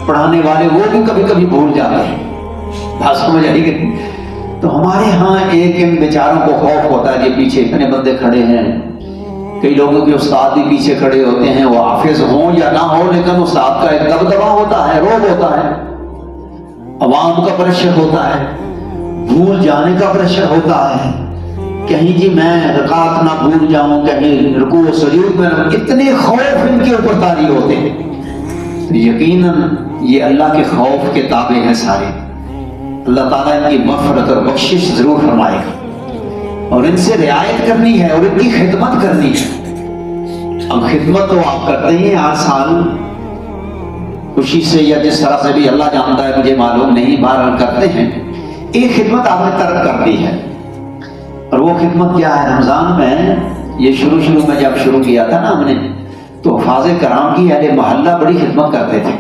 پڑھانے والے وہ بھی کبھی کبھی بھول جاتے ہیں، بات سمجھ آئی کہ تو ہمارے ہاں ایک ان بیچاروں کو خوف ہوتا ہے کہ پیچھے اتنے بندے کھڑے ہیں، کئی لوگوں کے استاد بھی پیچھے کھڑے ہوتے ہیں، وہ حافظ ہوں یا نہ ہو لیکن استاد کا ایک دبدبہ ہوتا ہے، رعب ہوتا ہے، عوام کا پریشر ہوتا ہے، بھول جانے کا پریشر ہوتا ہے، کہیں جی میں رکعت نہ بھول جاؤں، کہیں رکوع و سجود میں، اتنے خوف ان کے اوپر طاری ہوتے ہیں۔ تو یقیناً یہ اللہ کے خوف کے تابع ہیں سارے، اللہ تعالیٰ ان کی مغفرت اور بخشش ضرور فرمائے گا، اور ان سے رعایت کرنی ہے اور ان کی خدمت کرنی ہے۔ اب خدمت تو آپ کرتے ہیں ہر سال خوشی سے یا جس طرح سے بھی، اللہ جانتا ہے، مجھے معلوم نہیں، بہرحال کرتے ہیں۔ ایک خدمت آپ نے ترک کر دی ہے، اور وہ خدمت کیا ہے؟ رمضان میں یہ شروع میں جب شروع کیا تھا نا ہم نے، تو حفاظ کرام کی اہل محلہ بڑی خدمت کرتے تھے،